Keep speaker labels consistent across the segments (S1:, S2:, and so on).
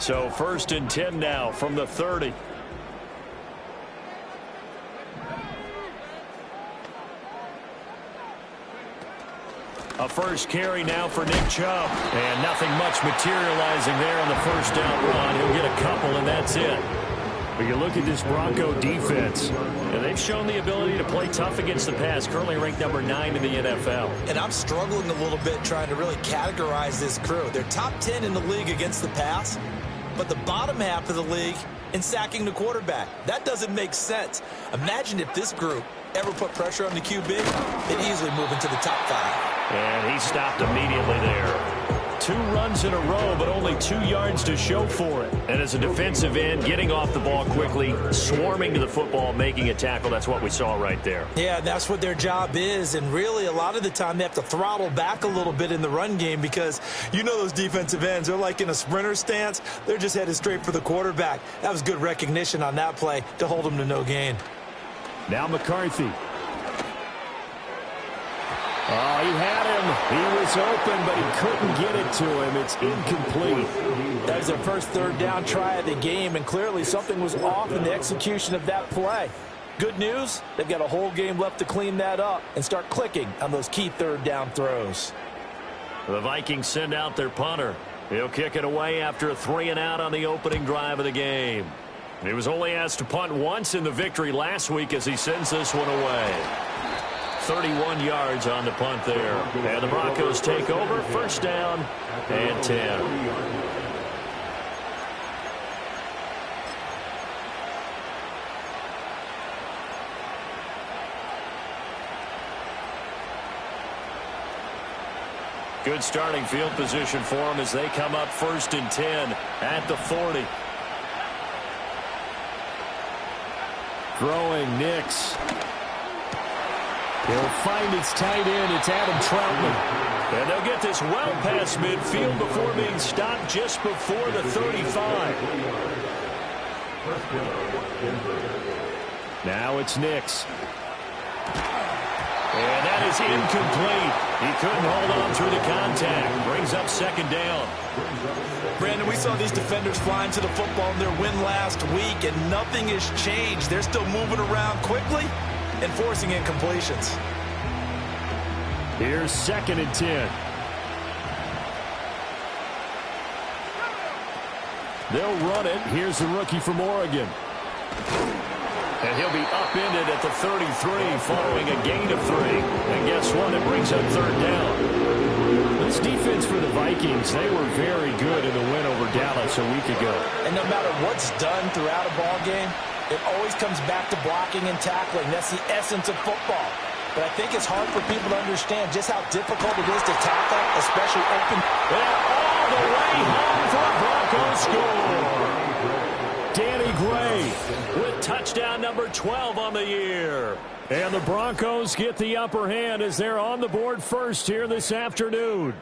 S1: So 1st and 10 now from the 30. A first carry now for Nick Chubb. And nothing much materializing there on the first down run. He'll get a couple, and that's it. But you look at this Bronco defense, and they've shown the ability to play tough against the pass, currently ranked number 9 in the NFL.
S2: And I'm struggling a little bit trying to really categorize this crew. They're top 10 in the league against the pass, but the bottom half of the league in sacking the quarterback. That doesn't make sense. Imagine if this group ever put pressure on the QB, they'd easily move into the top 5.
S1: And he stopped immediately there. 2 runs in a row, but only 2 yards to show for it. And as a defensive end, getting off the ball quickly, swarming to the football, making a tackle, that's what we saw right there.
S2: Yeah, that's what their job is. And really, a lot of the time, they have to throttle back a little bit in the run game because you know those defensive ends, they're like in a sprinter stance. They're just headed straight for the quarterback. That was good recognition on that play to hold them to no gain.
S1: Now McCarthy. Oh, he had him. He was open, but he couldn't get it to him. It's incomplete.
S2: That was their first 3rd down try of the game, and clearly something was off in the execution of that play. Good news, they've got a whole game left to clean that up and start clicking on those key 3rd down throws.
S1: The Vikings send out their punter. He'll kick it away after a 3-and-out on the opening drive of the game. He was only asked to punt once in the victory last week as he sends this one away. 31 yards on the punt there. And the Broncos take over. 1st down and 10. Good starting field position for them as they come up 1st and 10 at the 40. Throwing Nix. He'll find its tight end. It's Adam Troutman. And they'll get this well past midfield before being stopped just before the 35. Now it's Nix. And that is incomplete. He couldn't hold on through the contact. Brings up 2nd down.
S2: Brandon, we saw these defenders flying to the football in their win last week, and nothing has changed. They're still moving around quickly and forcing incompletions.
S1: Here's 2nd and 10. They'll run it. Here's the rookie from Oregon. And he'll be upended at the 33 following a gain of 3. And guess what? It brings up 3rd down. This defense for the Vikings, they were very good in the win over Dallas a week ago.
S2: And no matter what's done throughout a ball game, it always comes back to blocking and tackling. That's the essence of football. But I think it's hard for people to understand just how difficult it is to tackle, especially open.
S1: And all the way home for a Broncos score. Danny Gray with touchdown number 12 on the year. And the Broncos get the upper hand as they're on the board first here this afternoon.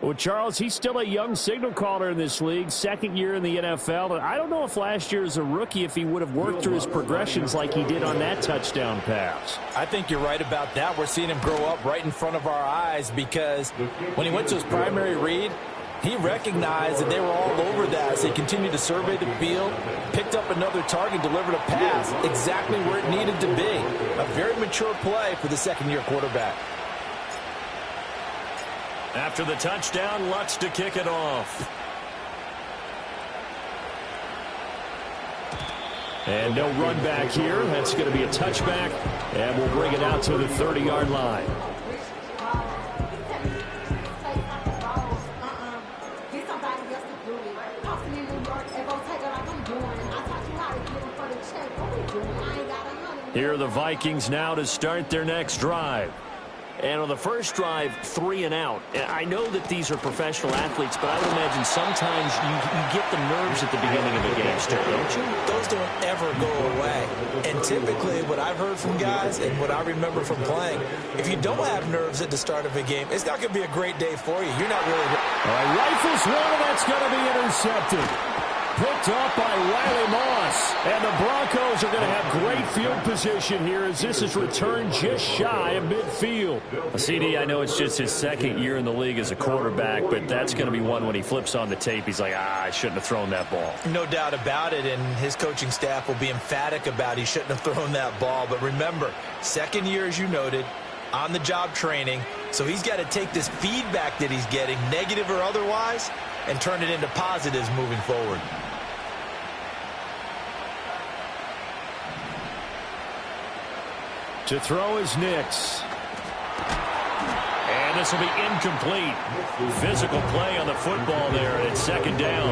S1: Well, Charles, he's still a young signal caller in this league, 2nd year in the NFL. And I don't know if last year as a rookie, if he would have worked through his progressions like he did on that touchdown pass.
S2: I think you're right about that. We're seeing him grow up right in front of our eyes because when he went to his primary read, he recognized that they were all over that as they continued to survey the field, picked up another target, delivered a pass exactly where it needed to be. A very mature play for the 2nd-year quarterback.
S1: After the touchdown, Lutz to kick it off. And no run back here. That's going to be a touchback, and we'll bring it out to the 30-yard line. Here are the Vikings now to start their next drive. And on the first drive, 3-and-out. I know that these are professional athletes, but I would imagine sometimes you get the nerves at the beginning of a game still, don't you?
S2: Those don't ever go away. And typically what I've heard from guys and what I remember from playing, if you don't have nerves at the start of a game, it's not going to be a great day for you. You're not really...
S1: All right, rifles one, and that's going to be intercepted. Picked up by Riley Moss. And the Broncos are going to have great field position here as this is returned just shy of midfield. CD, I know it's just his second year in the league as a quarterback, but that's going to be one when he flips on the tape. He's like, I shouldn't have thrown that ball.
S2: No doubt about it, and his coaching staff will be emphatic about he shouldn't have thrown that ball. But remember, second year, as you noted, on-the-job training, so he's got to take this feedback that he's getting, negative or otherwise, and turn it into positives moving forward.
S1: To throw is Nix. And this will be incomplete. Physical play on the football there, and it's second down.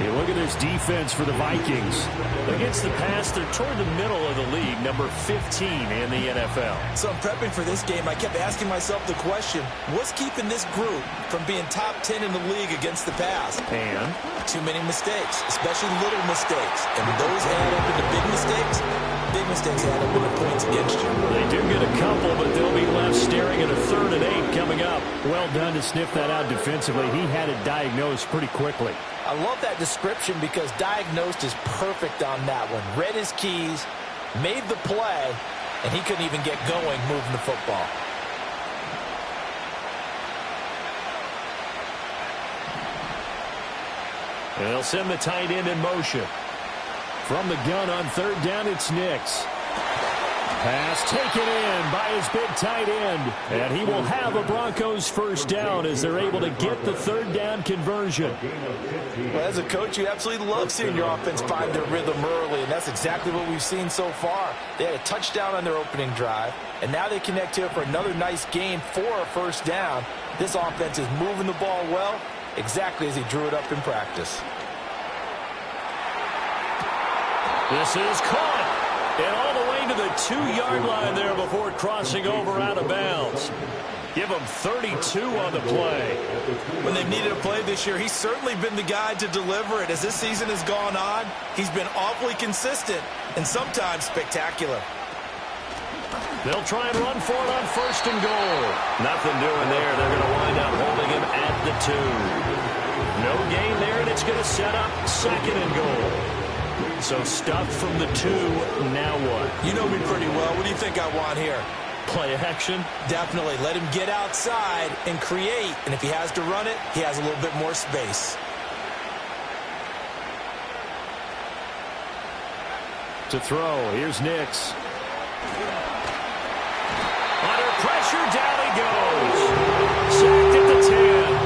S1: You look at this defense for the Vikings. Against the pass, they're toward the middle of the league, number 15 in the NFL.
S2: So I'm prepping for this game. I kept asking myself the question, what's keeping this group from being top 10 in the league against the pass?
S1: And?
S2: Too many mistakes, especially little mistakes. And when those add up into big mistakes add up into points against you.
S1: They do get a couple, but they'll be left staring at a 3rd and 8 coming up. Well done to sniff that out defensively. He had it diagnosed pretty quickly.
S2: I love that description because diagnosed is perfect on that one. Read his keys, made the play, and he couldn't even get going moving the football.
S1: And they'll send the tight end in motion. From the gun on 3rd down, it's Nix. Pass taken in by his big tight end. And he will have a Broncos first down as they're able to get the 3rd down conversion.
S2: Well, as a coach, you absolutely love seeing your offense find their rhythm early, and that's exactly what we've seen so far. They had a touchdown on their opening drive, and now they connect here for another nice gain for a first down. This offense is moving the ball well, exactly as he drew it up in practice.
S1: This is caught. And all the way to the 2-yard line there before crossing over out of bounds. Give him 32 on the play.
S2: When they've needed a play this year, he's certainly been the guy to deliver it. As this season has gone on, he's been awfully consistent and sometimes spectacular.
S1: They'll try and run for it on 1st and goal. Nothing doing there. They're going to wind up holding him at the 2. No gain there, and it's going to set up 2nd and goal. So stuffed from the 2, now what?
S2: You know me pretty well. What do you think I want here?
S1: Play action?
S2: Definitely. Let him get outside and create. And if he has to run it, he has a little bit more space.
S1: To throw, here's Nix. Under pressure, down he goes. Sacked at the 10.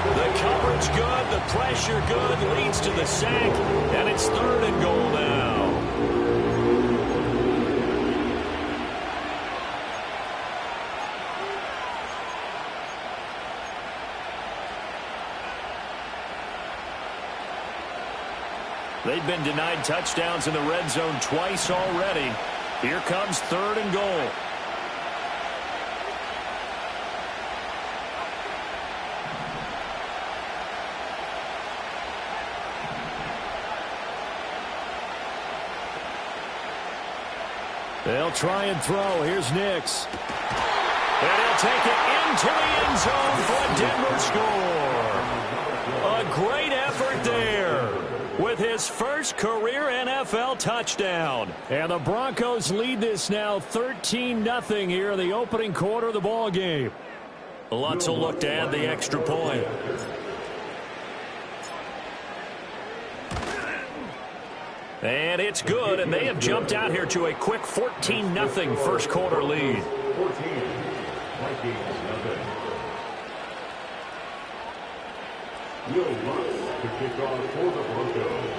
S1: The coverage good, the pressure good, leads to the sack, and it's 3rd and goal now. They've been denied touchdowns in the red zone twice already. Here comes 3rd and goal. They'll try and throw. Here's Nix. And he'll take it into the end zone for a Denver score. A great effort there with his first career NFL touchdown. And the Broncos lead this now 13-0 here in the opening quarter of the ball game. Lots of look to add the extra point. And it's good, and they have jumped out here to a quick 14-0 first quarter lead.
S3: Will Lutz to kick off for the Broncos.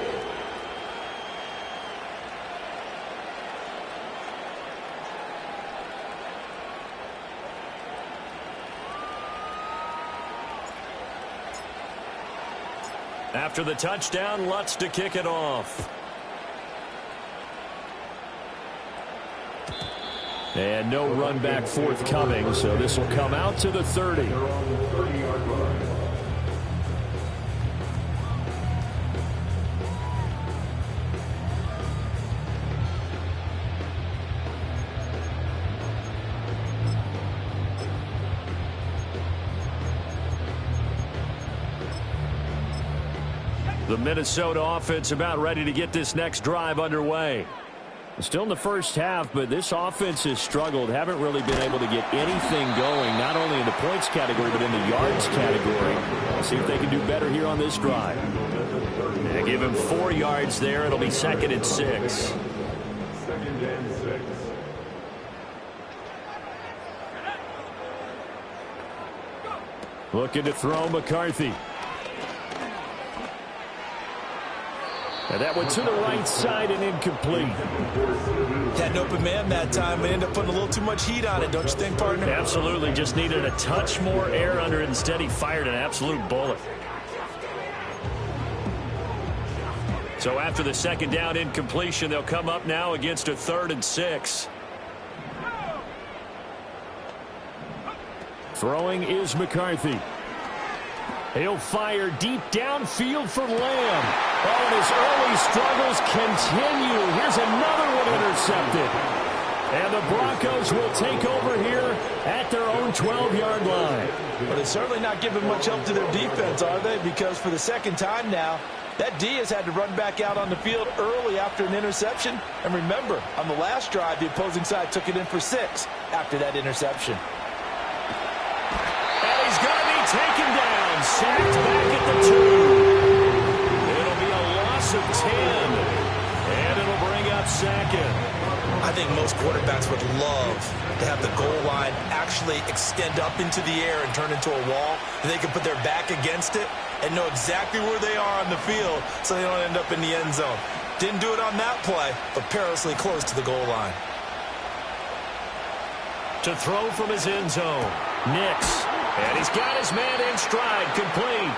S1: After the touchdown, Lutz to kick it off. And no run back forthcoming, so this will come out to the 30.
S3: They're on the 30-yard line.
S1: The Minnesota offense about ready to get this next drive underway. Still in the first half, but this offense has struggled. Haven't really been able to get anything going, not only in the points category, but in the yards category. We'll see if they can do better here on this drive. Yeah, give him 4 yards there. It'll be 2nd and 6.
S3: 2nd and 6.
S1: Looking to throw McCarthy. And that one to the right side and incomplete.
S2: Had an open man that time and ended up putting a little too much heat on it, don't you think, partner?
S1: Absolutely. Just needed a touch more air under it. Instead, he fired an absolute bullet. So after the 2nd down incompletion, they'll come up now against a 3rd and 6. Throwing is McCarthy. He'll fire deep downfield for Lamb. Oh, and his early struggles continue. Here's another one intercepted. And the Broncos will take over here at their own 12-yard line.
S2: But they're certainly not giving much help to their defense, are they? Because for the 2nd time now, that D has had to run back out on the field early after an interception. And remember, on the last drive, the opposing side took it in for 6 after that interception.
S1: And he's going to be taken down. Sacked back at the 2. It'll be a loss of 10. And it'll bring up 2nd.
S2: I think most quarterbacks would love to have the goal line actually extend up into the air and turn into a wall. And they can put their back against it and know exactly where they are on the field so they don't end up in the end zone. Didn't do it on that play, but perilously close to the goal line.
S1: To throw from his end zone. Nix. And he's got his man in stride, complete.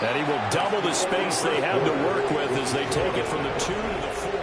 S1: And he will double the space they have to work with as they take it from the 2 to the 4.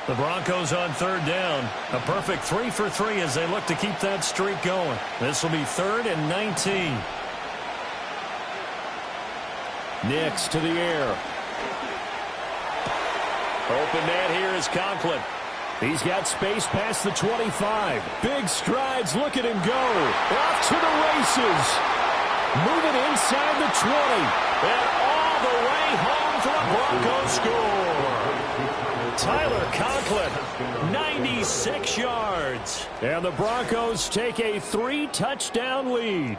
S1: The Broncos on 3rd down. A perfect 3 for 3 as they look to keep that streak going. This will be 3rd and 19. Nix to the air. Open man here is Conklin. He's got space past the 25. Big strides. Look at him go. Off to the races. Moving inside the 20. And all the way home for a Broncos score. Tyler Conklin, 96 yards. And the Broncos take a 3-touchdown lead.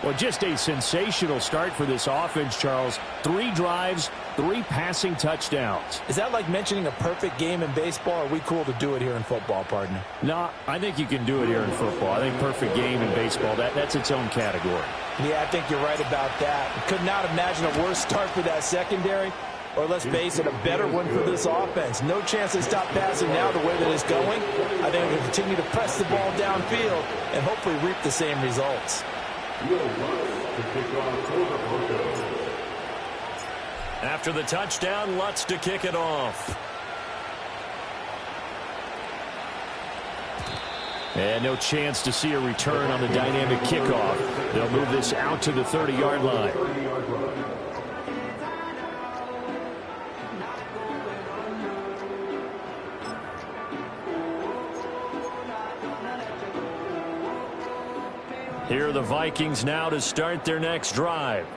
S1: Well, just a sensational start for this offense, Charles. 3 drives, 3 passing touchdowns.
S2: Is that like mentioning a perfect game in baseball, or are we cool to do it here in football, partner?
S1: No, I think you can do it here in football. I think perfect game in baseball, that's its own category.
S2: Yeah, I think you're right about that. Could not imagine a worse start for that secondary. Or let's face it, a better one for this offense. No chance to stop passing now the way that it's going. I think we'll continue to press the ball downfield and hopefully reap the same results.
S1: After the touchdown, Lutz to kick it off. And no chance to see a return on the dynamic kickoff. They'll move this out to the 30-yard line. Here are the Vikings now to start their next drive.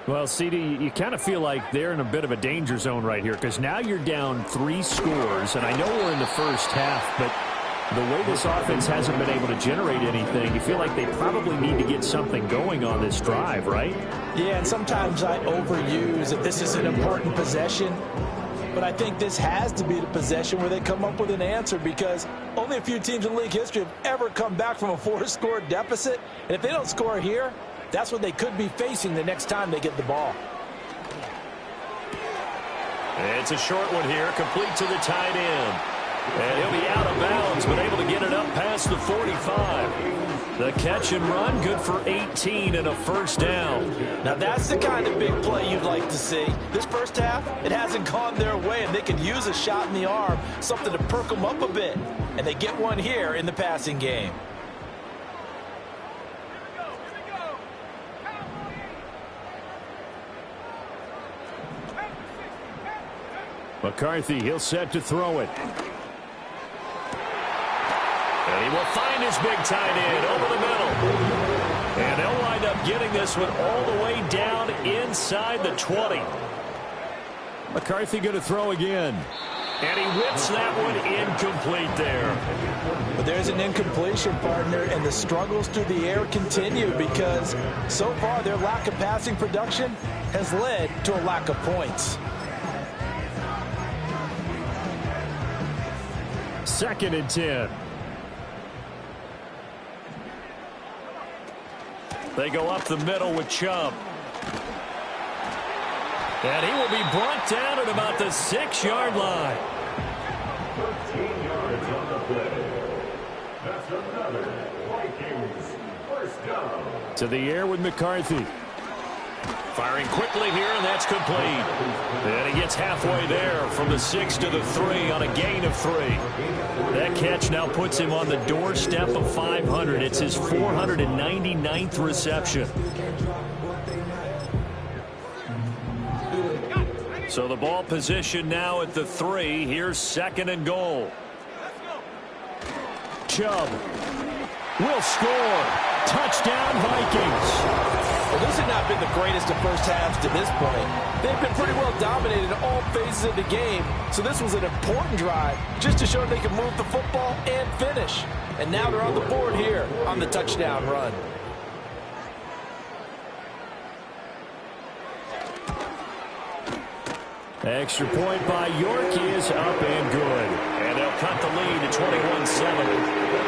S1: Well, CD, you kind of feel like they're in a bit of a danger zone right here because now you're down 3 scores, and I know we're in the first half, but the way this offense hasn't been able to generate anything, you feel like they probably need to get something going on this drive, right?
S2: Yeah, and sometimes I overuse that this is an important possession. But I think this has to be the possession where they come up with an answer because only a few teams in league history have ever come back from a 4-score deficit. And if they don't score here, that's what they could be facing the next time they get the ball.
S1: It's a short one here, complete to the tight end. And he'll be out of bounds, but able to get it up past the 45. The catch and run, good for 18 and a first down.
S2: Now that's the kind of big play you'd like to see. This first half, it hasn't gone their way, and they could use a shot in the arm, something to perk them up a bit. And they get one here in the passing game.
S1: McCarthy, he'll set to throw it. And he will find his big tight end over the middle. And they'll wind up getting this one all the way down inside the 20. McCarthy going to throw again. And he whips that one incomplete there.
S2: But there's an incompletion, partner, and the struggles through the air continue because so far their lack of passing production has led to a lack of points.
S1: 2nd and 10. They go up the middle with Chubb. And he will be brought down at about the 6-yard line.
S3: 13 yards on the play. That's another Vikings first down.
S1: To the air with McCarthy. Firing quickly here, and that's complete. And he gets halfway there from the 6 to the 3 on a gain of 3. That catch now puts him on the doorstep of 500. It's his 499th reception. So the ball position now at the 3. Here's 2nd and goal. Chubb will score. Touchdown, Vikings.
S2: Well, this has not been the greatest of first halves to this point. They've been pretty well dominated in all phases of the game, so this was an important drive just to show they can move the football and finish. And now they're on the board here on the touchdown run.
S1: Extra point by York is up and good. And they'll cut the lead to 21-7.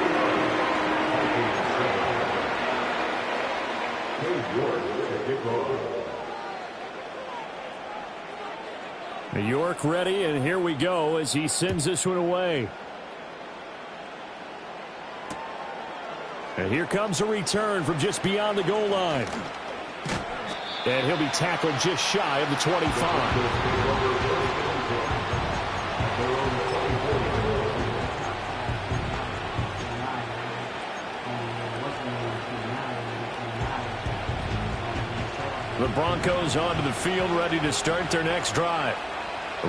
S1: York ready, and here we go as he sends this one away. And here comes a return from just beyond the goal line. And he'll be tackled just shy of the 25. The Broncos onto the field, ready to start their next drive.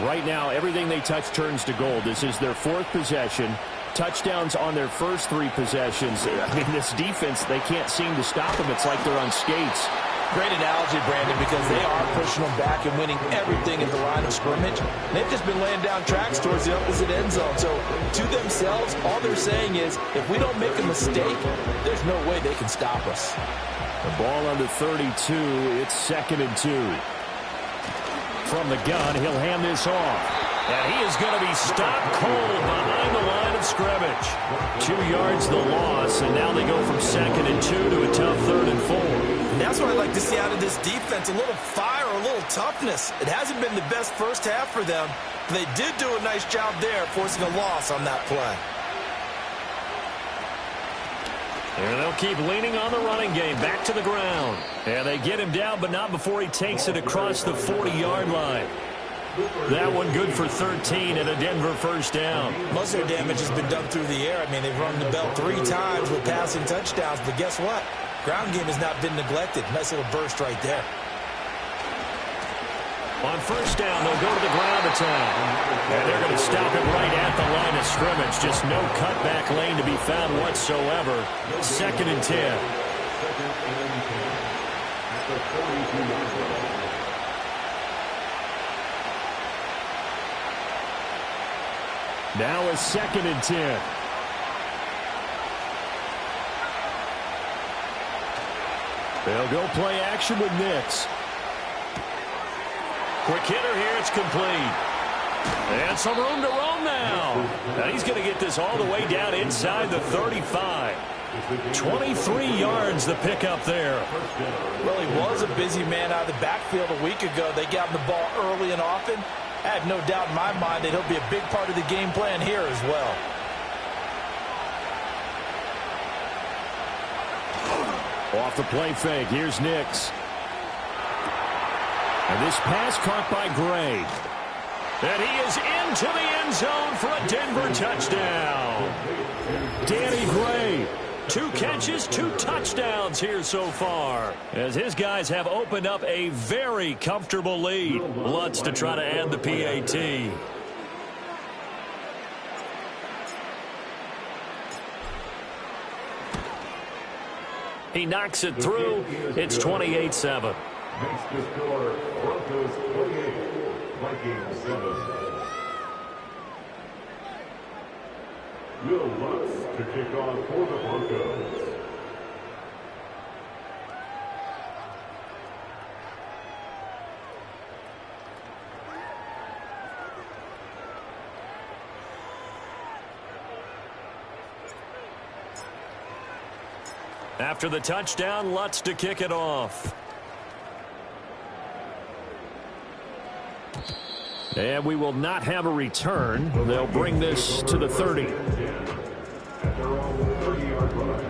S1: Right now, everything they touch turns to gold. This is their 4th possession. Touchdowns on their first 3 possessions. I mean, this defense, they can't seem to stop them. It's like they're on skates.
S2: Great analogy, Brandon, because they are pushing them back and winning everything at the line of scrimmage. They've just been laying down tracks towards the opposite end zone. So, to themselves, all they're saying is, if we don't make a mistake, there's no way they can stop us.
S1: The ball under 32. It's 2nd and 2. From the gun, he'll hand this off. And he is going to be stopped cold behind the line of scrimmage. 2 yards the loss, and now they go from 2nd and 2 to a tough 3rd and 4.
S2: That's what I'd like to see out of this defense, a little fire, a little toughness. It hasn't been the best first half for them. They did do a nice job there, forcing a loss on that play.
S1: And they'll keep leaning on the running game, back to the ground. And they get him down, but not before he takes it across the 40-yard line. That one good for 13 and a Denver first down.
S2: Most of their damage has been done through the air. I mean, they've run the bell 3 times with passing touchdowns, but guess what? Ground game has not been neglected. Nice little burst right there.
S1: On first down, they'll go to the ground attack. And they're going to stop it right at the line of scrimmage. Just no cutback lane to be found whatsoever. 2nd and 10. Now a 2nd and 10. They'll go play action with Nix. Quick hitter here, it's complete. And some room to roam now. And he's going to get this all the way down inside the 35. 23 yards the pickup there.
S2: Well, he was a busy man out of the backfield a week ago. They got him the ball early and often. I have no doubt in my mind that he'll be a big part of the game plan here as well.
S1: Off the play fake, here's Nix. And this pass caught by Gray. And he is into the end zone for a Denver touchdown. Danny Gray, 2 catches, 2 touchdowns here so far, as his guys have opened up a very comfortable lead. Lutz to try to add the PAT. He knocks it through. It's 28-7.
S3: Makes the score Broncos 28, Vikings 7. Will Lutz to kick off for the Broncos.
S1: After the touchdown, Lutz to kick it off. And we will not have a return. They'll bring this to the 30.
S3: At their own 30-yard line.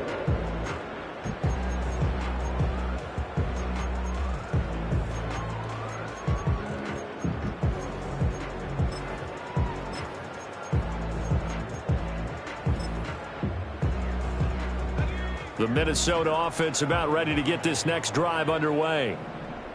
S1: The Minnesota offense about ready to get this next drive underway.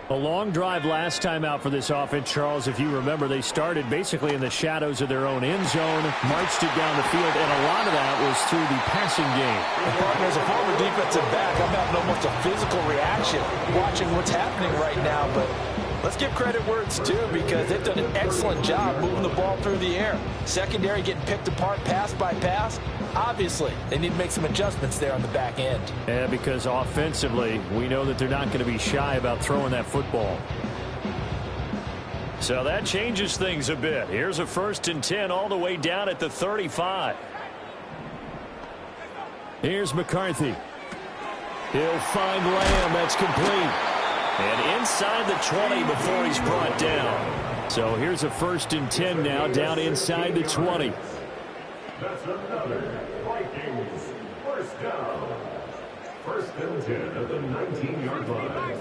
S1: A long drive last time out for this offense, Charles. If you remember, they started basically in the shadows of their own end zone, marched it down the field, and a lot of that was through the passing game.
S2: And partner, as a former defensive back, I'm having almost a physical reaction watching what's happening right now. But let's give credit where it's due, because they've done an excellent job moving the ball through the air. Secondary getting picked apart pass by pass. Obviously, they need to make some adjustments there on the back end.
S1: Yeah, because offensively, we know that they're not going to be shy about throwing that football. So that changes things a bit. Here's a 1st and 10 all the way down at the 35. Here's McCarthy. He'll find Lamb. That's complete. And inside the 20 before he's brought down. So here's a 1st and 10 now, down inside the 20.
S3: That's another Vikings first down. 1st and 10 at the 19-yard line.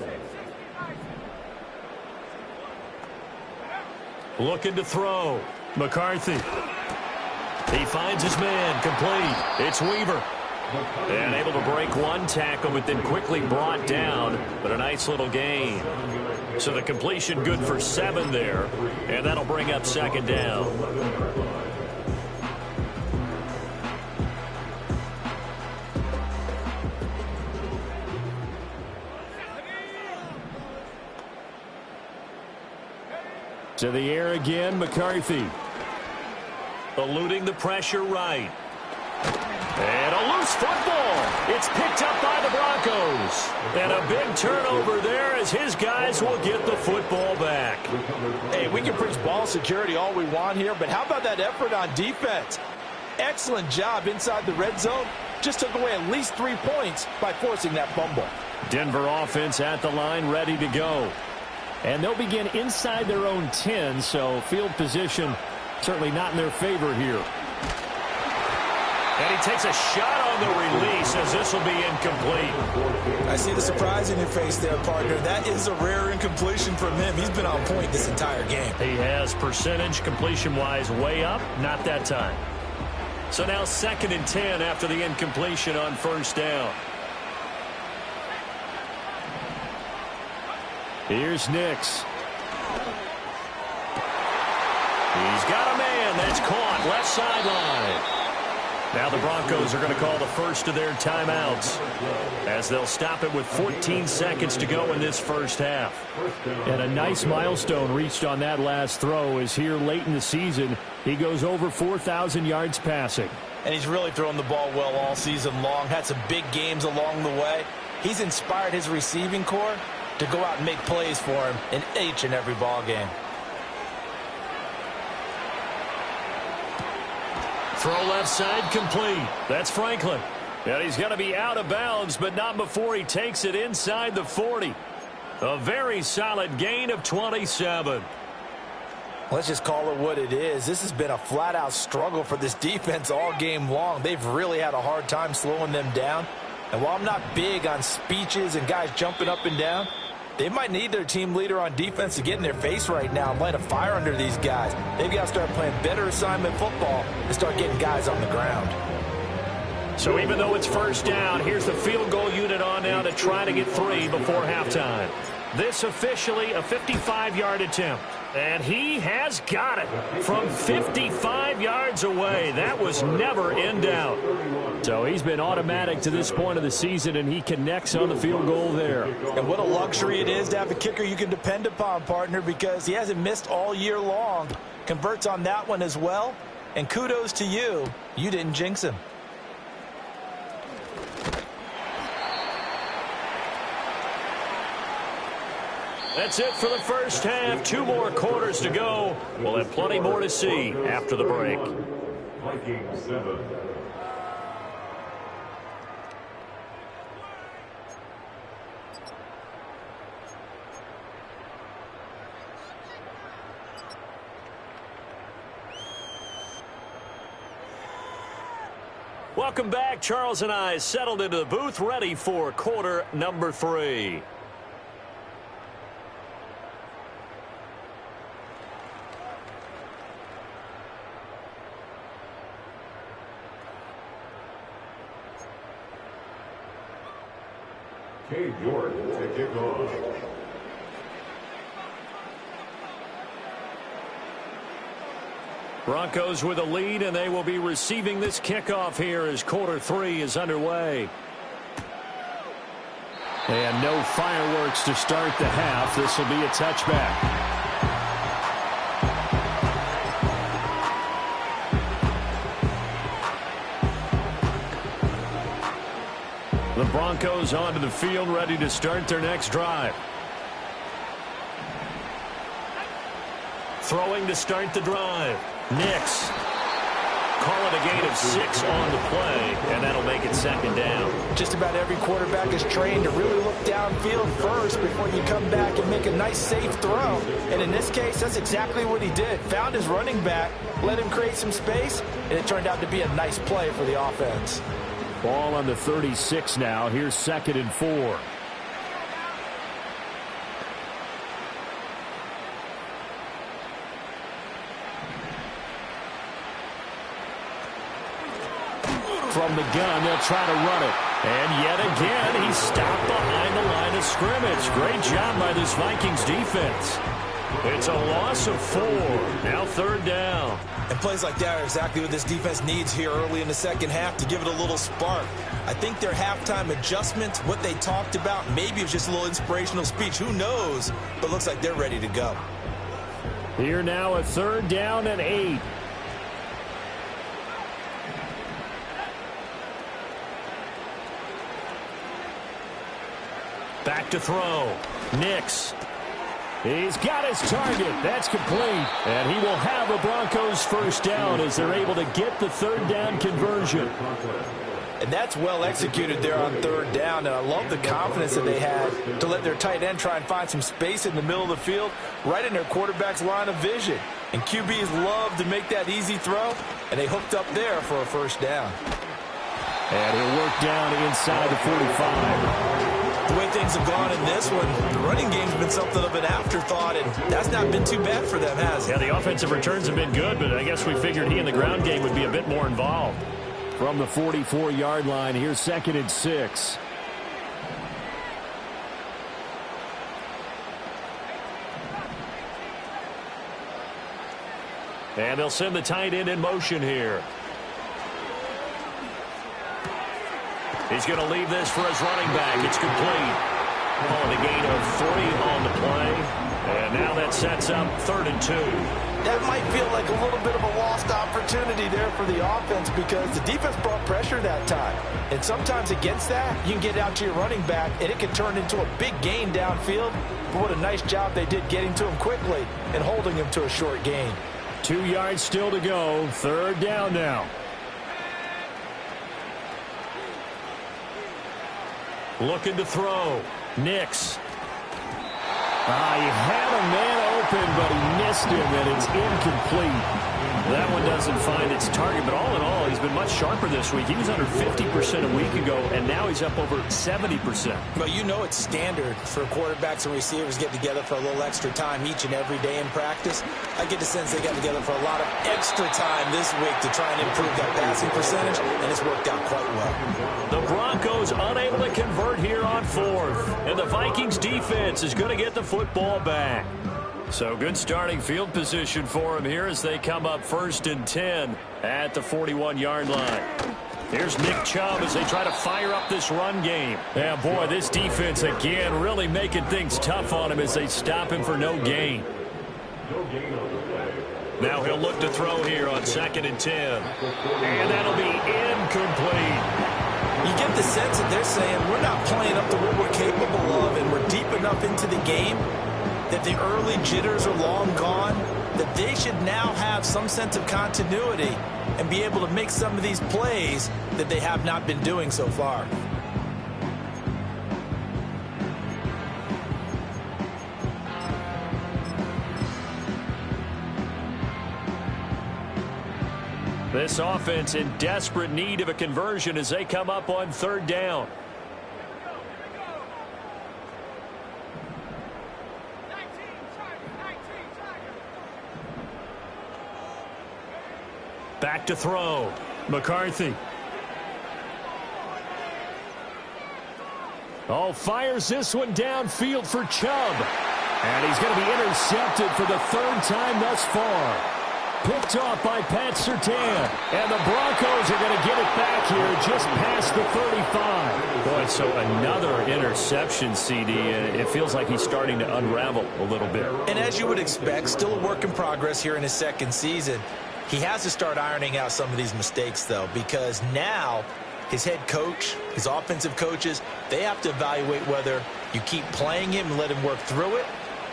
S1: Looking to throw. McCarthy. He finds his man. Complete. It's Weaver. And able to break one tackle, but then quickly brought down. But a nice little gain. So the completion good for 7 there. And that'll bring up 2nd down. To the air again, McCarthy. Eluding the pressure right. And a loose football. It's picked up by the Broncos. And a big turnover there as his guys will get the football back.
S2: Hey, we can preach ball security all we want here, but how about that effort on defense? Excellent job inside the red zone. Just took away at least 3 points by forcing that fumble.
S1: Denver offense at the line, ready to go. And they'll begin inside their own 10, so field position certainly not in their favor here. And he takes a shot on the release as this will be incomplete.
S4: I see the surprise in your face there, partner. That is a rare incompletion from him. He's been on point this entire game.
S1: He has percentage completion-wise way up, not that time. So now 2nd and 10 after the incompletion on 1st down. Here's Nix. He's got a man that's caught left sideline. Now the Broncos are going to call the first of their timeouts as they'll stop it with 14 seconds to go in this first half. And a nice milestone reached on that last throw is here late in the season. He goes over 4,000 yards passing.
S2: And he's really thrown the ball well all season long. Had some big games along the way. He's inspired his receiving corps to go out and make plays for him in each and every ball game.
S1: Throw left side complete. That's Franklin. And he's going to be out of bounds, but not before he takes it inside the 40. A very solid gain of 27.
S2: Let's just call it what it is. This has been a flat-out struggle for this defense all game long. They've really had a hard time slowing them down. And while I'm not big on speeches and guys jumping up and down, they might need their team leader on defense to get in their face right now and light a fire under these guys. They've got to start playing better assignment football and start getting guys on the ground.
S1: So even though it's first down, here's the field goal unit on now to try to get 3 before halftime. This officially a 55-yard attempt. And he has got it from 55 yards away. That was never in doubt. So he's been automatic to this point of the season, and he connects on the field goal there.
S2: And what a luxury it is to have a kicker you can depend upon, partner, because he hasn't missed all year long. Converts on that one as well. And kudos to you. You didn't jinx him.
S1: That's it for the first half. 2 more quarters to go. We'll have plenty more to see after the break.
S3: Vikings 7.
S1: Welcome back. Charles and I settled into the booth, ready for quarter number 3.
S3: Cade York to kick off.
S1: Broncos with a lead, and they will be receiving this kickoff here as quarter 3 is underway. And no fireworks to start the half. This will be a touchback. The Broncos onto the field, ready to start their next drive. Throwing to start the drive. Nix. Call it a gain of 6 on the play, and that'll make it second down.
S2: Just about every quarterback is trained to really look downfield first before you come back and make a nice, safe throw. And in this case, that's exactly what he did. Found his running back, let him create some space, and it turned out to be a nice play for the offense.
S1: Ball on the 36 now. Here's 2nd and 4. From the gun, they'll try to run it. And yet again, he's stopped behind the line of scrimmage. Great job by this Vikings defense. It's a loss of 4. Now 3rd down.
S4: And plays like that are exactly what this defense needs here early in the second half to give it a little spark. I think their halftime adjustment, what they talked about, maybe it was just a little inspirational speech. Who knows? But looks like they're ready to go.
S1: Here now a 3rd down and 8. Back to throw. Nix. He's got his target. That's complete. And he will have a Broncos first down as they're able to get the 3rd down conversion.
S2: And that's well executed there on 3rd down. And I love the confidence that they had to let their tight end try and find some space in the middle of the field, right in their quarterback's line of vision. And QBs love to make that easy throw, and they hooked up there for a first down.
S1: And he'll work down inside the 45.
S4: The way things have gone in this one, the running game's been something of an afterthought, and that's not been too bad for them, has it?
S1: Yeah, the offensive returns have been good, but I guess we figured he in the ground game would be a bit more involved. From the 44-yard line, here's 2nd and 6. And they'll send the tight end in motion here. He's going to leave this for his running back. It's complete. Calling a gain of 3 on the play. And now that sets up 3rd and 2.
S2: That might feel like a little bit of a lost opportunity there for the offense because the defense brought pressure that time. And sometimes against that, you can get out to your running back, and it can turn into a big gain downfield. But what a nice job they did getting to him quickly and holding him to a short gain.
S1: 2 yards still to go. 3rd down now. Looking to throw. Nix. He had a man open, but he missed him, and it's incomplete. That one doesn't find its target, but all in all, he's been much sharper this week. He was under 50% a week ago, and now he's up over 70%.
S4: Well, you know it's standard for quarterbacks and receivers get together for a little extra time each and every day in practice. I get the sense they got together for a lot of extra time this week to try and improve that passing percentage, and it's worked out quite well.
S1: The Broncos unable to convert here on fourth, and the Vikings defense is going to get the football back. So good starting field position for him here as they come up 1st and 10 at the 41-yard line. Here's Nick Chubb as they try to fire up this run game. Yeah, boy, this defense again really making things tough on him as they stop him for no gain. Now he'll look to throw here on 2nd and 10. And that'll be incomplete.
S4: You get the sense that they're saying we're not playing up to what we're capable of, and we're deep enough into the game that the early jitters are long gone, that they should now have some sense of continuity and be able to make some of these plays that they have not been doing so far.
S1: This offense in desperate need of a conversion as they come up on 3rd down. Back to throw. McCarthy. Oh, fires this one downfield for Chubb. And he's going to be intercepted for the 3rd time thus far. Picked off by Pat Surtain. And the Broncos are going to get it back here just past the 35. Boy, so another interception, CD. And it feels like he's starting to unravel a little bit.
S4: And as you would expect, still a work in progress here in his 2nd season. He has to start ironing out some of these mistakes, though, because now his head coach, his offensive coaches, they have to evaluate whether you keep playing him and let him work through it,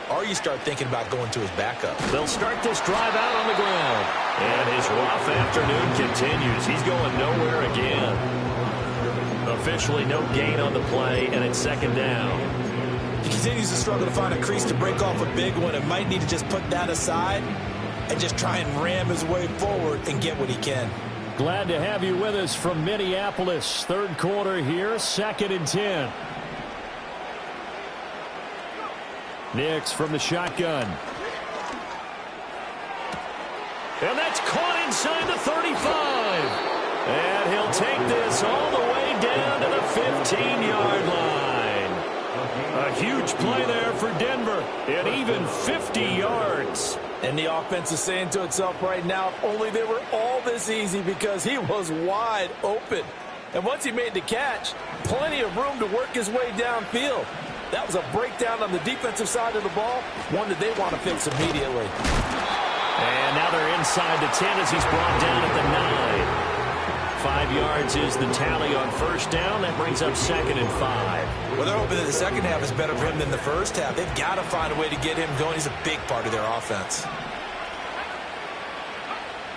S4: or you start thinking about going to his backup.
S1: They'll start this drive out on the ground. And his rough afternoon continues. He's going nowhere again. Officially no gain on the play, and it's 2nd down.
S4: He continues to struggle to find a crease to break off a big one and might need to just put that aside and just try and ram his way forward and get what he can.
S1: Glad to have you with us from Minneapolis. 3rd quarter here, 2nd and 10. Nix from the shotgun. And that's caught inside the 35. And he'll take this all the way down to the 15-yard line. A huge play there for Denver, and even 50 yards.
S2: And the offense is saying to itself right now, if only they were all this easy, because he was wide open. And once he made the catch, plenty of room to work his way downfield. That was a breakdown on the defensive side of the ball, one that they want to fix immediately.
S1: And now they're inside the 10 as he's brought down at the 9. 5 yards is the tally on 1st down. That brings up 2nd and 5.
S4: Well, they're hoping that the 2nd half is better for him than the 1st half. They've got to find a way to get him going. He's a big part of their offense.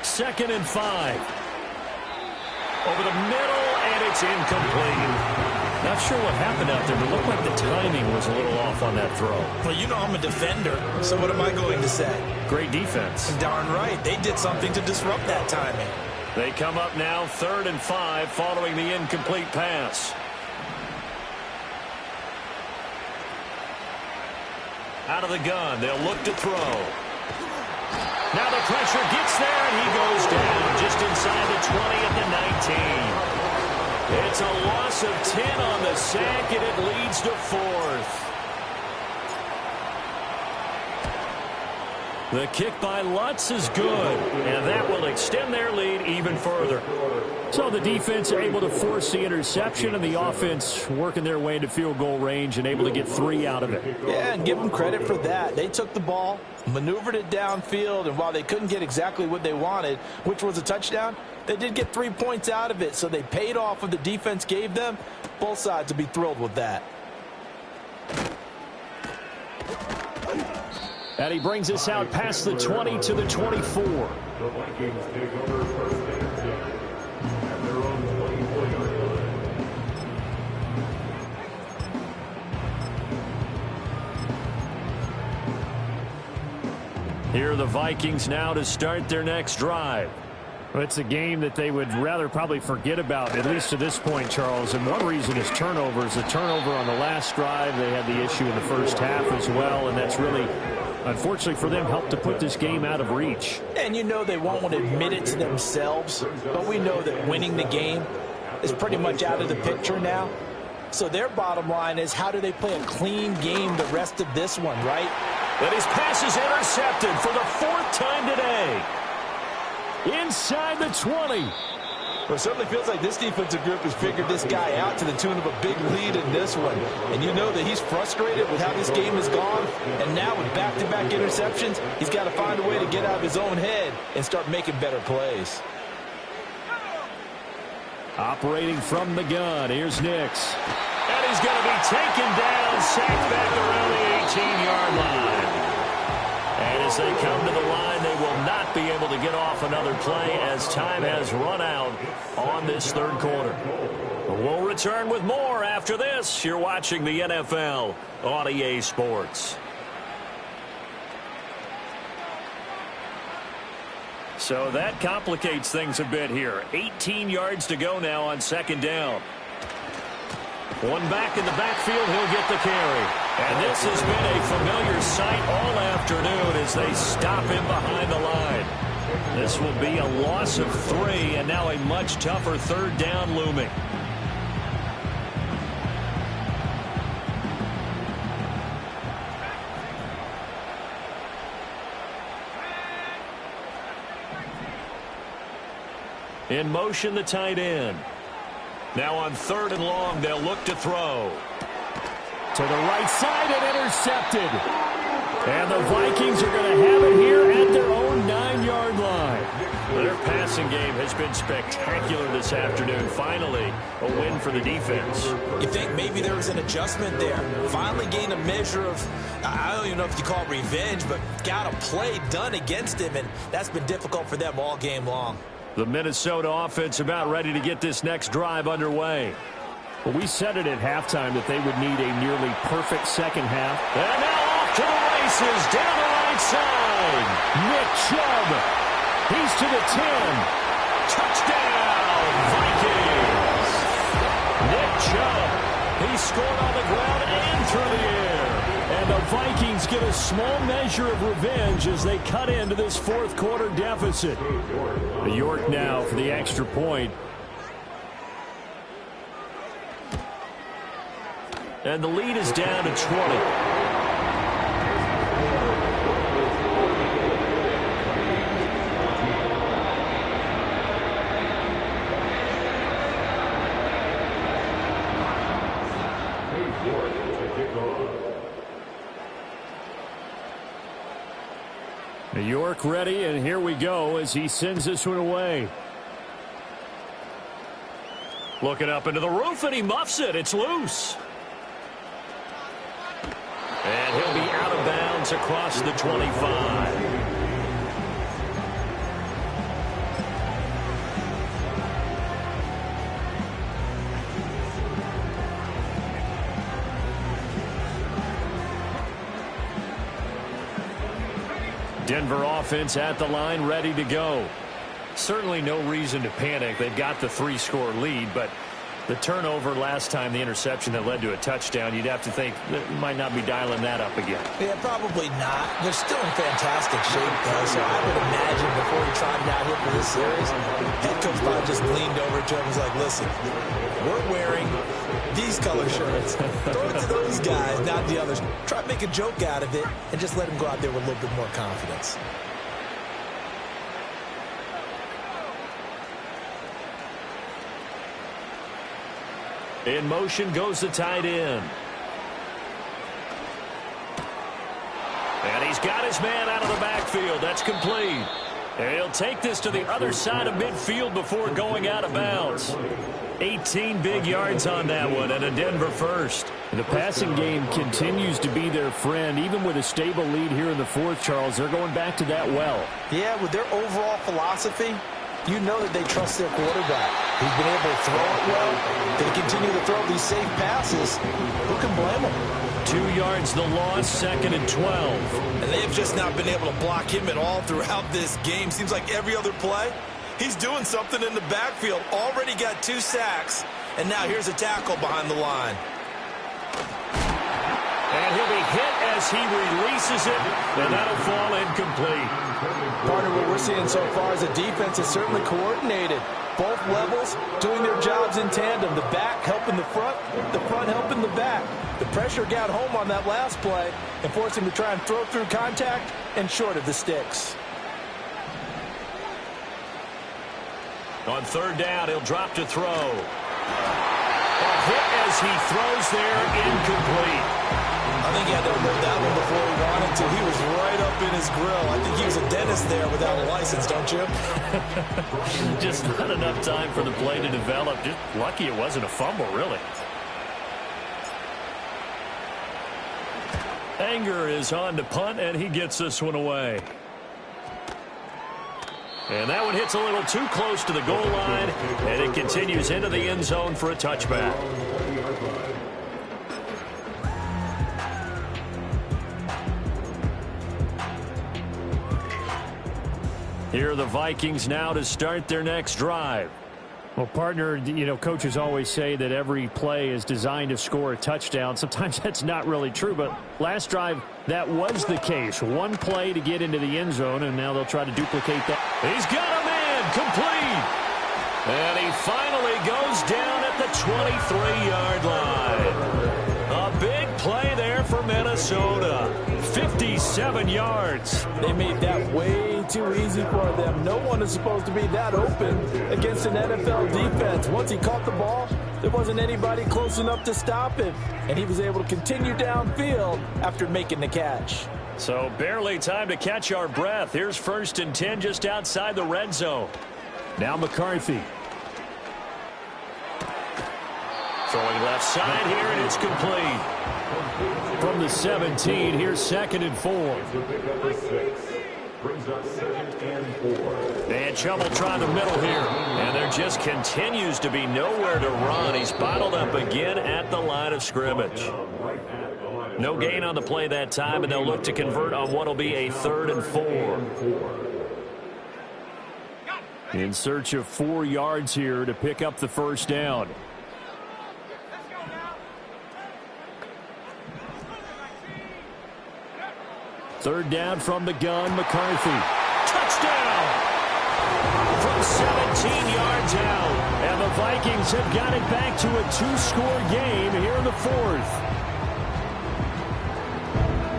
S1: 2nd and 5. Over the middle, and it's incomplete. Not sure what happened out there, but it looked like the timing was a little off on that throw.
S4: Well, you know I'm a defender, so what am I going to say?
S1: Great defense.
S4: Darn right. They did something to disrupt that timing.
S1: They come up now 3rd and 5 following the incomplete pass. Out of the gun, they'll look to throw. Now the pressure gets there, and he goes down just inside the 20 at the 19. It's a loss of 10 on the sack, and it leads to 4th. The kick by Lutz is good, and that will extend their lead even further. So the defense able to force the interception, and the offense working their way into field goal range and able to get 3 out of it.
S2: Yeah, and give them credit for that. They took the ball, maneuvered it downfield, and while they couldn't get exactly what they wanted, which was a touchdown, they did get 3 points out of it, so they paid off what the defense gave them. Both sides will be thrilled with that.
S1: And he brings us out past the 20 to the 24.
S3: The Vikings take over 1st and 10 at their own 24-yard line.
S1: Here are the Vikings now to start their next drive.
S5: It's a game that they would rather probably forget about, at least to this point, Charles. And one reason is turnovers. The turnover on the last drive, they had the issue in the first half as well, and that's really, unfortunately for them, helped to put this game out of reach.
S2: And you know they won't want to admit it to themselves, but we know that winning the game is pretty much out of the picture now. So their bottom line is, how do they play a clean game the rest of this one, right?
S1: And his pass is intercepted for the 4th time today.
S5: Inside the 20.
S4: Well, it certainly feels like this defensive group has figured this guy out to the tune of a big lead in this one. And you know that he's frustrated with how this game has gone. And now with back-to-back interceptions, he's got to find a way to get out of his own head and start making better plays.
S5: Operating from the gun, here's Nix.
S1: And he's going to be taken down, sacked back around the 18-yard line. And as they come to the line, they will not be able to get off another play as time has run out on this third quarter. We'll return with more after this. You're watching the NFL on EA Sports. So that complicates things a bit here. 18 yards to go now on second down. One back in the backfield, he'll get the carry. And this has been a familiar sight all afternoon as they stop him behind the line. This will be a loss of 3, and now a much tougher third down looming. In motion, the tight end. Now on 3rd and long, they'll look to throw.
S5: To the right side and intercepted. And the Vikings are going to have it here at their own 9-yard line.
S1: Their passing game has been spectacular this afternoon. Finally, a win for the defense.
S4: You think maybe there was an adjustment there. Finally gained a measure of, I don't even know if you call it revenge, but got a play done against him, and that's been difficult for them all game long.
S1: The Minnesota offense about ready to get this next drive underway.
S5: Well, we said it at halftime that they would need a nearly perfect second half.
S1: And now off to the races down the right side.
S5: Nick Chubb. He's to the 10.
S1: Touchdown, Vikings. Nick Chubb. He scored on the ground and through the air.
S5: And the Vikings get a small measure of revenge as they cut into this fourth quarter deficit. York now for the extra point.
S1: And the lead is down to 20.
S5: York ready, and here we go as he sends this one away.
S1: Looking up into the roof, and he muffs it. It's loose. And he'll be out of bounds across the 25. Denver offense at the line, ready to go. Certainly no reason to panic. They've got the 3-score lead, but the turnover last time, the interception that led to a touchdown, you'd have to think that might not be dialing that up again.
S2: Yeah, probably not. They're still in fantastic shape, though, so I would imagine before he trotted out here for this series, head coach probably just leaned over to him and was like, listen, we're wearing these color shirts. Throw it to those guys, not the others. Try to make a joke out of it and just let him go out there with a little bit more confidence.
S1: In motion goes the tight end. And he's got his man out of the backfield. That's complete. And he'll take this to the other side of midfield before going out of bounds. 18 big yards on that one, and a Denver first.
S5: The passing game continues to be their friend. Even with a stable lead here in the fourth, Charles, they're going back to that well.
S2: Yeah, with their overall philosophy, you know that they trust their quarterback. He's been able to throw it well. They continue to throw these safe passes. Who can blame them?
S1: 2 yards the loss, 2nd and 12.
S4: And they've just not been able to block him at all throughout this game. Seems like every other play, he's doing something in the backfield. Already got 2 sacks, and now here's a tackle behind the line.
S1: And he'll be hit as he releases it, and that'll fall incomplete.
S2: Partner, what we're seeing so far is a defense is certainly coordinated. Both levels doing their jobs in tandem. The back helping the front helping the back. The pressure got home on that last play and forced him to try and throw through contact and short of the sticks.
S1: On 3rd down, he'll drop to throw. A hit as he throws there, incomplete.
S4: I think he had to unload that one before he wanted to. He was right up in his grill. I think he was a dentist there without a license, don't you?
S1: Just not enough time for the play to develop. Just lucky it wasn't a fumble, really. Anger is on to punt, and he gets this one away. And that one hits a little too close to the goal line, and it continues into the end zone for a touchback. Here are the Vikings now to start their next drive.
S5: Well, partner, you know, coaches always say that every play is designed to score a touchdown. Sometimes that's not really true, but last drive, that was the case. One play to get into the end zone, and now they'll try to duplicate that.
S1: He's got a man, complete. And he finally goes down at the 23-yard line. A big play there for Minnesota. 57 yards.
S2: They made that way too easy for them. No one is supposed to be that open against an NFL defense. Once he caught the ball, there wasn't anybody close enough to stop him, and he was able to continue downfield after making the catch.
S1: So barely time to catch our breath. Here's 1st and 10 just outside the red zone.
S5: Now McCarthy.
S1: Throwing left side here, and it's complete.
S5: From the 17, here's 2nd and 4.
S1: They had trouble trying the middle here, and there just continues to be nowhere to run. He's bottled up again at the line of scrimmage. No gain on the play that time, and they'll look to convert on what will be a 3rd and 4.
S5: In search of 4 yards here to pick up the 1st down. Third down from the gun, McCarthy.
S1: Touchdown! From 17 yards out.
S5: And the Vikings have got it back to a 2-score game here in the 4th.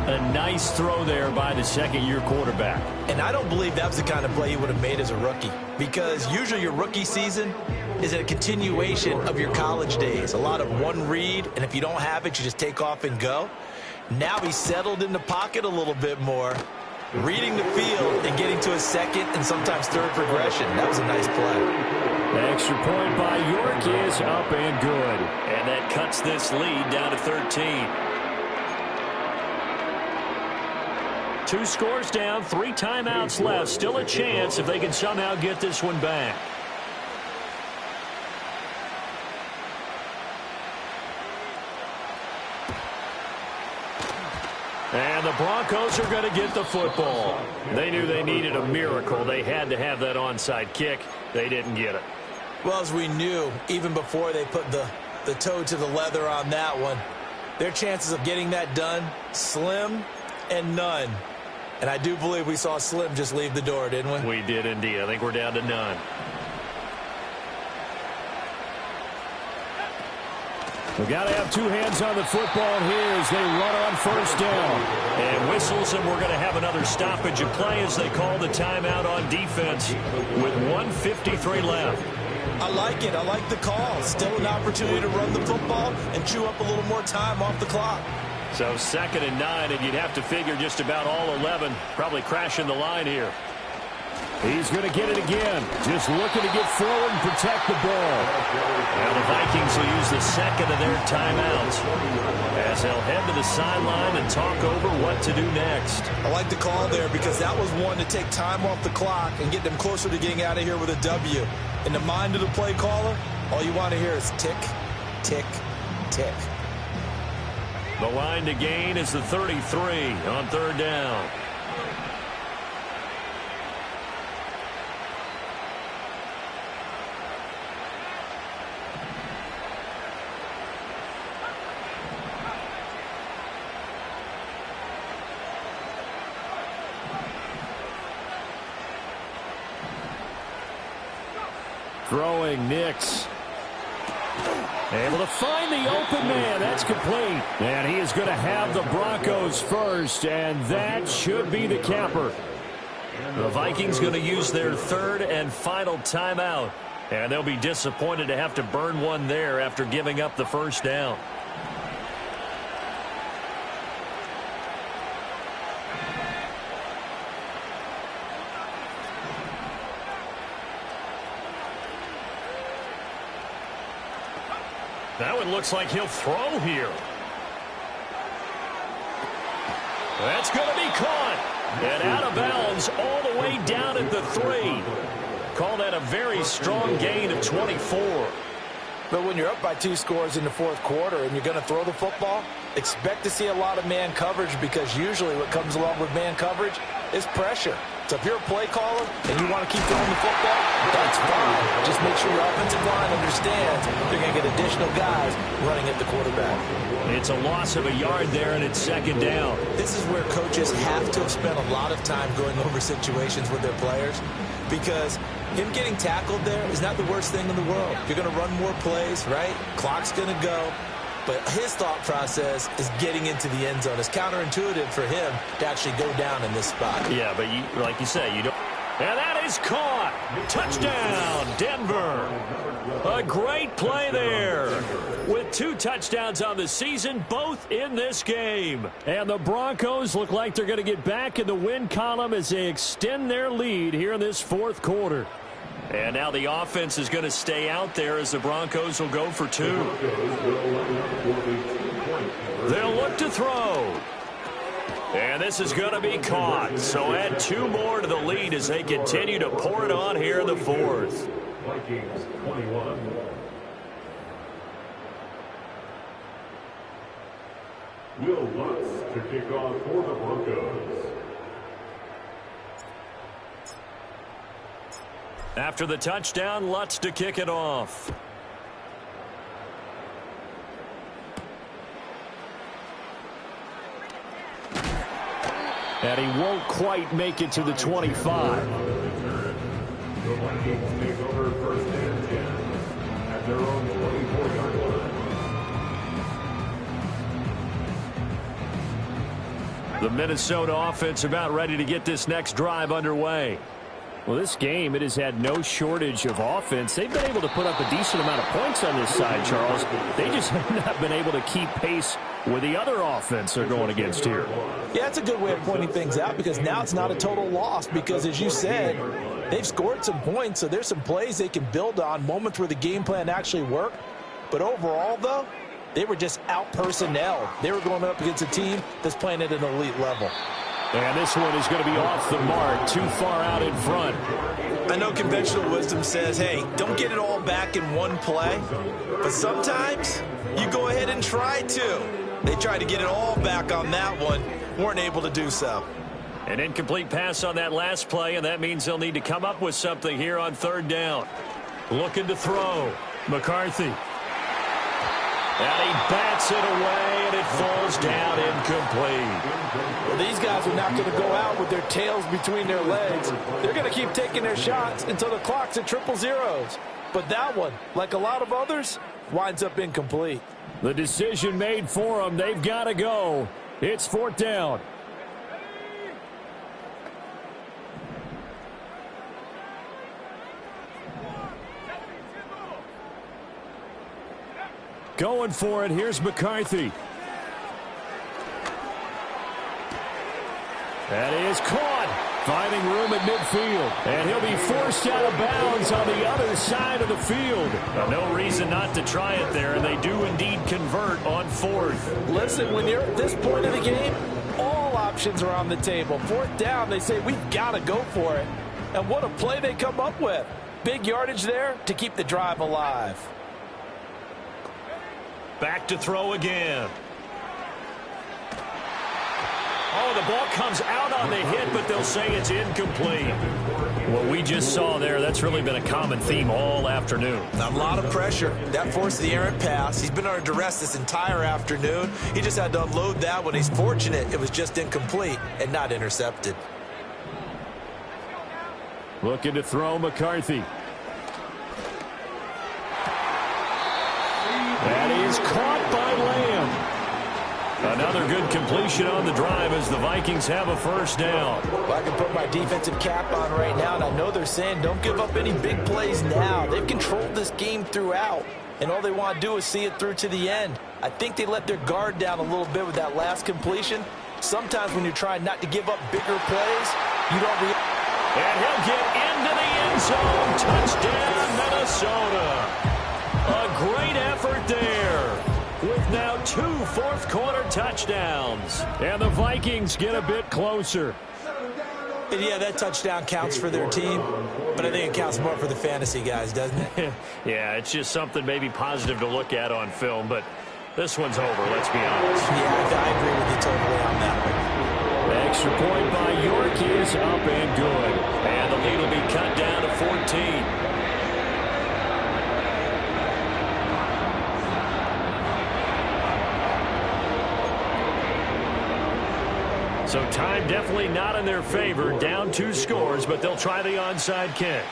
S1: A nice throw there by the 2nd-year quarterback.
S4: And I don't believe that was the kind of play he would have made as a rookie, because usually your rookie season is a continuation of your college days. A lot of one read, and if you don't have it, you just take off and go. Now he's settled in the pocket a little bit more, reading the field and getting to a 2nd and sometimes 3rd progression. That was a nice play.
S5: The extra point by York is up and good.
S1: And that cuts this lead down to 13. 2 scores down, 3 timeouts left. Still a chance if they can somehow get this one back. And the Broncos are going to get the football. They knew they needed a miracle. They had to have that onside kick. They didn't get it.
S4: Well, as we knew, even before they put the toe to the leather on that one, their chances of getting that done, slim and none. And I do believe we saw Slim just leave the door, didn't we?
S1: We did indeed. I think we're down to none.
S5: We've got to have 2 hands on the football here as they run on 1st down.
S1: And whistles, and we're going to have another stoppage of play as they call the timeout on defense with 1:53 left.
S4: I like it. I like the call. Still an opportunity to run the football and chew up a little more time off the clock.
S1: So 2nd and 9, and you'd have to figure just about all 11 probably crashing the line here.
S5: He's going to get it again. Just looking to get forward and protect the ball.
S1: Now the Vikings will use the 2nd of their timeouts as they'll head to the sideline and talk over what to do next.
S4: I like the call there because that was one to take time off the clock and get them closer to getting out of here with a W. In the mind of the play caller, all you want to hear is tick, tick, tick.
S1: The line to gain is the 33 on third down.
S5: Throwing Nix. Able to find the open man. That's complete. And he is going to have the Broncos first, and that should be the capper.
S1: The Vikings going to use their third and final timeout. And they'll be disappointed to have to burn one there after giving up the first down. That one looks like he'll throw here. That's going to be caught. And out of bounds all the way down at the 3. Call that a very strong gain of 24.
S2: But when you're up by 2 scores in the fourth quarter and you're going to throw the football, expect to see a lot of man coverage, because usually what comes along with man coverage is pressure. So if you're a play caller and you want to keep throwing the football, that's fine. Just make sure your offensive line understands they're going to get additional guys running at the quarterback.
S1: It's a loss of a yard there, and it's second down.
S4: This is where coaches have to have spent a lot of time going over situations with their players, because him getting tackled there is not the worst thing in the world. You're going to run more plays, right? Clock's going to go. But his thought process is getting into the end zone. It's counterintuitive for him to actually go down in this spot.
S1: Yeah, but like you say, you don't. And that is caught. Touchdown, Denver. A great play there. With 2 touchdowns on the season, both in this game.
S5: And the Broncos look like they're going to get back in the win column as they extend their lead here in this fourth quarter.
S1: And now the offense is going to stay out there as the Broncos will go for 2. They'll look to throw. And this is going to be caught. So add 2 more to the lead as they continue to pour it on here in the fourth.
S3: Vikings 21. Will Lutz to kick off for the Broncos.
S1: After the touchdown, Lutz to kick it off.
S5: And he won't quite make it to the 25.
S3: The Vikings take over first and 10 at their own 24-yard line.
S1: The Minnesota offense about ready to get this next drive underway.
S5: Well, this game, it has had no shortage of offense. They've been able to put up a decent amount of points on this side, Charles. They just have not been able to keep pace with the other offense they're going against here.
S2: Yeah, that's a good way of pointing things out, because now it's not a total loss, because as you said, they've scored some points, so there's some plays they can build on, moments where the game plan actually worked. But overall, though, they were just out-personnel. They were going up against a team that's playing at an elite level.
S5: And this one is going to be off the mark, too far out in front.
S4: I know conventional wisdom says, hey, don't get it all back in one play. But sometimes you go ahead and try to. They tried to get it all back on that one. Weren't able to do so.
S1: An incomplete pass on that last play, and that means they'll need to come up with something here on third down. Looking to throw. McCarthy. And he bats it away, and it falls down incomplete.
S2: Well, these guys are not going to go out with their tails between their legs. They're going to keep taking their shots until the clock's at 000. But that one, like a lot of others, winds up incomplete.
S5: The decision made for them. They've got to go. It's fourth down. Going for it. Here's McCarthy. That is caught. Finding room at midfield. And he'll be forced out of bounds on the other side of the field.
S1: No reason not to try it there, and they do indeed convert on fourth.
S2: Listen, when you're at this point of the game, all options are on the table. Fourth down, they say, we've got to go for it. And what a play they come up with. Big yardage there to keep the drive alive.
S1: Back to throw again. Oh, the ball comes out on the hit, but they'll say it's incomplete. What we just saw there, that's really been a common theme all afternoon.
S4: A lot of pressure. That forced the errant pass. He's been under duress this entire afternoon. He just had to unload that one. He's fortunate it was just incomplete and not intercepted.
S5: Looking to throw McCarthy. That is caught by Lamb. Another good completion on the drive as the Vikings have a first down.
S2: Well, I can put my defensive cap on right now, and I know they're saying don't give up any big plays now. They've controlled this game throughout, and all they want to do is see it through to the end. I think they let their guard down a little bit with that last completion. Sometimes when you're trying not to give up bigger plays, you don't
S1: And he'll get into the end zone. Touchdown, Minnesota. A great effort there, with now 2 fourth-quarter touchdowns.
S5: And the Vikings get a bit closer.
S4: And yeah, that touchdown counts for their team, but I think it counts more for the fantasy guys, doesn't it?
S1: Yeah, it's just something maybe positive to look at on film, but this one's over, let's be honest.
S4: Yeah, I agree with you totally on that one.
S5: The extra point by York is up and good.
S1: And the lead will be cut down to 14. So time definitely not in their favor. Down 2 scores, but they'll try the onside kick.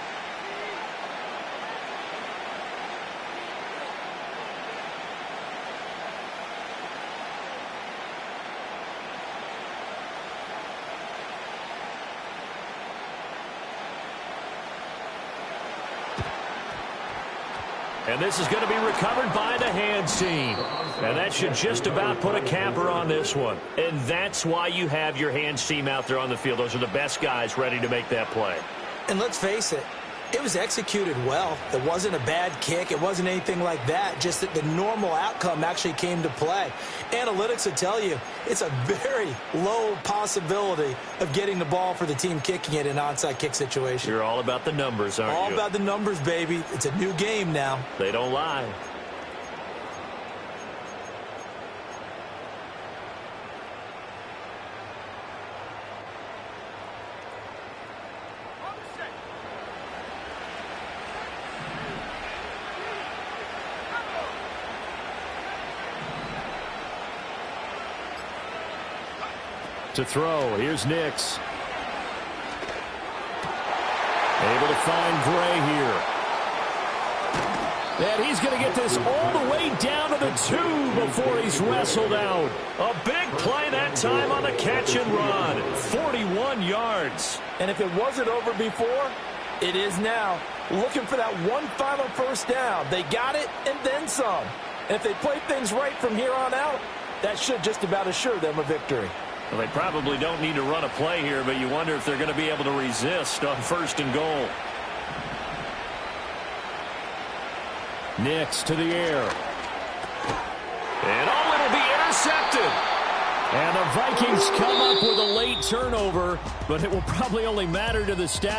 S1: And this is going to be recovered by the hands team. And that should just about put a capper on this one. And that's why you have your hands team out there on the field. Those are the best guys ready to make that play.
S4: And let's face it, it was executed well. It wasn't a bad kick. It wasn't anything like that. Just that the normal outcome actually came to play. Analytics will tell you it's a very low possibility of getting the ball for the team kicking it in an onside kick situation.
S1: You're all about the numbers, aren't you?
S4: All about the numbers, baby. It's a new game now.
S1: They don't lie.
S5: To throw, here's Nix. Able to find Gray here. And he's going to get this all the way down to the 2 before he's wrestled out.
S1: A big play that time on the catch and run. 41 yards.
S2: And if it wasn't over before, it is now. Looking for that one final first down. They got it and then some. And if they play things right from here on out, that should just about assure them a victory.
S1: Well, they probably don't need to run a play here, but you wonder if they're going to be able to resist on 1st and goal.
S5: Nix to the air.
S1: And it'll be intercepted.
S5: And the Vikings come up with a late turnover, but it will probably only matter to the status.